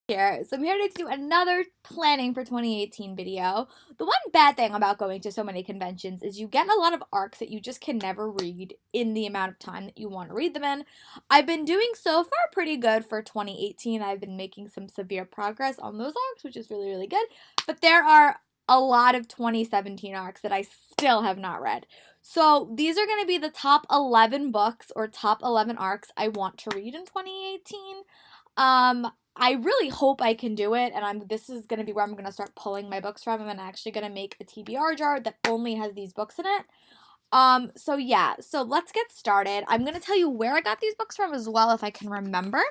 Here. So I'm here to do another planning for 2018 video. The one bad thing about going to so many conventions is you get a lot of arcs that you just can never read in the amount of time that you want to read them in. I've been doing so far pretty good for 2018. I've been making some severe progress on those arcs, which is really, really good. But there are a lot of 2017 arcs that I still have not read. So these are going to be the top 11 books or top 11 arcs I want to read in 2018. I really hope I can do it, and this is going to be where I'm going to start pulling my books from. I'm actually going to make a TBR jar that only has these books in it. So let's get started. I'm going to tell you where I got these books from as well if I can remember.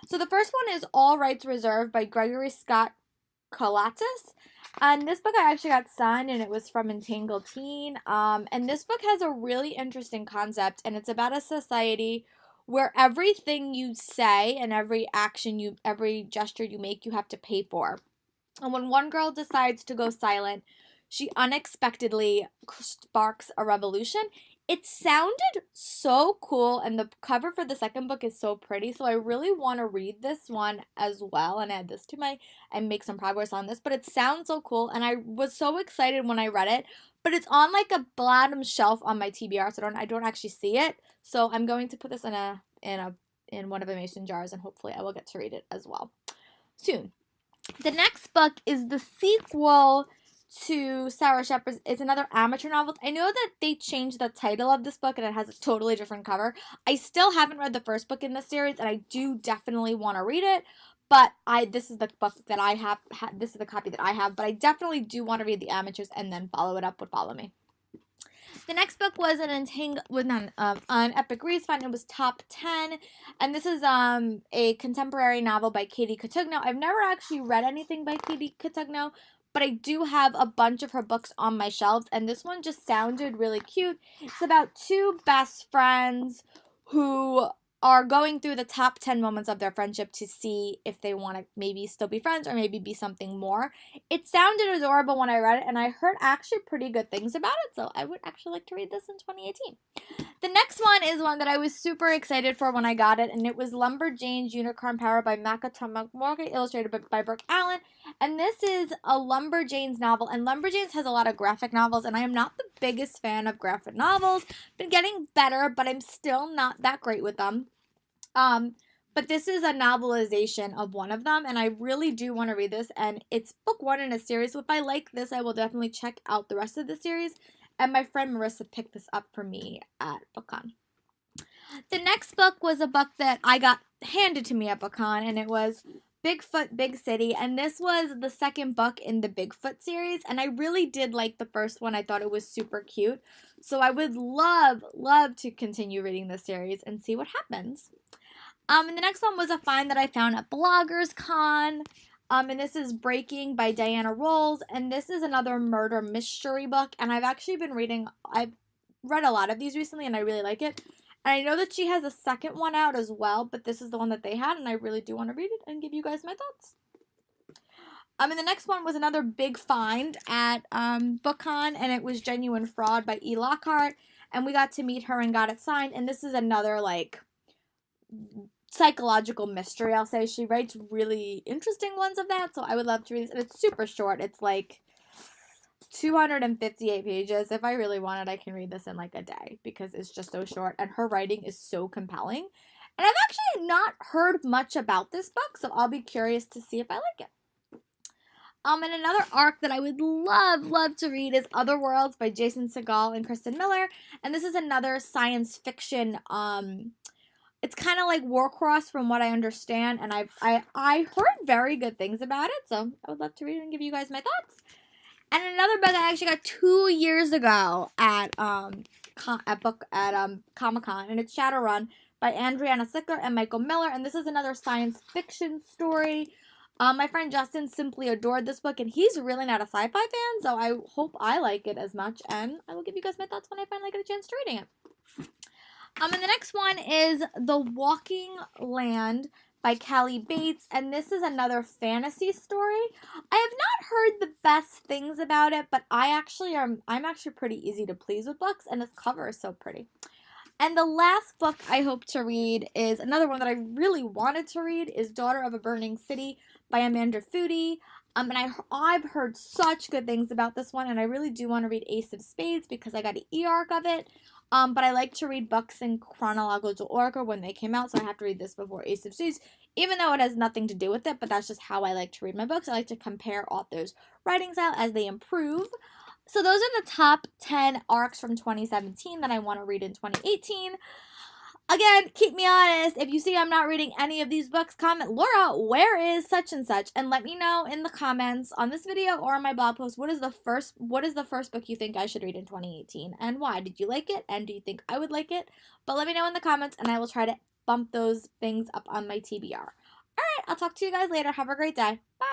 So the first one is All Rights Reserved by Gregory Scott Colatis. And this book I actually got signed, and it was from Entangled Teen. And this book has a really interesting concept, and it's about a society where everything you say and every every gesture you make, you have to pay for. And when one girl decides to go silent, she unexpectedly sparks a revolution. It sounded so cool, and the cover for the second book is so pretty, so I really want to read this one as well and add this to and make some progress on this, but it sounds so cool, and I was so excited when I read it, but it's on like a bottom shelf on my TBR, so I don't actually see it, so I'm going to put this in one of the mason jars, and hopefully I will get to read it as well soon. The next book is the sequel to Sarah Shepard's. It's another amateur novel. I know that they changed the title of this book and it has a totally different cover. I still haven't read the first book in this series, and I do definitely want to read it, but this is the book that I have. This is the copy that I have, but I definitely do want to read the amateurs and then follow it up with Follow Me. The next book was an Epic Reads Find. It was top 10, and this is a contemporary novel by Katie Cotugno. I've never actually read anything by Katie Cotugno, but I do have a bunch of her books on my shelves, and this one just sounded really cute. It's about two best friends who are going through the top 10 moments of their friendship to see if they want to maybe still be friends or maybe be something more. It sounded adorable when I read it, and I heard actually pretty good things about it, so I would actually like to read this in 2018. The next one is one that I was super excited for when I got it, and it was Lumberjanes Unicorn Power by Makoto Morgan, illustrated by Brooke Allen. And this is a Lumberjanes novel, and Lumberjanes has a lot of graphic novels, and I am not the biggest fan of graphic novels. Been getting better, but I'm still not that great with them. But this is a novelization of one of them, and I really do want to read this, and it's book one in a series, so if I like this, I will definitely check out the rest of the series, and my friend Marissa picked this up for me at BookCon. The next book was a book that I got handed to me at BookCon, and it was Bigfoot Big City, and this was the second book in the Bigfoot series, and I really did like the first one. I thought it was super cute, so I would love to continue reading this series and see what happens. And the next one was a find that I found at Bloggers Con. And this is Breaking by Diana Rolls. And this is another murder mystery book. And I've read a lot of these recently, and I really like it. And I know that she has a second one out as well, but this is the one that they had, and I really do want to read it and give you guys my thoughts. And the next one was another big find at BookCon, and it was Genuine Fraud by E. Lockhart. And we got to meet her and got it signed. And this is another, like, psychological mystery, I'll say. She writes really interesting ones of that, so I would love to read this. And it's super short. It's like 258 pages. If I really wanted, I can read this in like a day because it's just so short, and her writing is so compelling. And I've actually not heard much about this book, so I'll be curious to see if I like it. And another arc that I would love to read is Other Worlds by Jason Segel and Kristen Miller. And this is another science fiction it's kind of like Warcross from what I understand, and I heard very good things about it, so I would love to read it and give you guys my thoughts. And another book I actually got 2 years ago at Comic-Con, and it's Shadowrun by Andriana Sickler and Michael Miller, and this is another science fiction story. My friend Justin simply adored this book, and he's really not a sci-fi fan, so I hope I like it as much, and I will give you guys my thoughts when I finally get a chance to reading it. And the next one is The Walking Land by Callie Bates, and this is another fantasy story. I have not heard the best things about it, but I'm actually pretty easy to please with books, and this cover is so pretty. And the last book I hope to read is another one that I really wanted to read is Daughter of a Burning City by Amanda Foody. And I've heard such good things about this one, and I really do want to read Ace of Spades because I got an e-arc of it. But I like to read books in chronological order when they came out, so I have to read this before Ace of Spades, even though it has nothing to do with it, but that's just how I like to read my books. I like to compare authors' writing style as they improve. So those are the top 10 arcs from 2017 that I want to read in 2018. Again, keep me honest. If you see I'm not reading any of these books, comment, Laura, where is such and such? And let me know in the comments on this video or on my blog post what is the first book you think I should read in 2018 and why? Did you like it? And do you think I would like it? But let me know in the comments and I will try to bump those things up on my TBR. Alright, I'll talk to you guys later. Have a great day. Bye!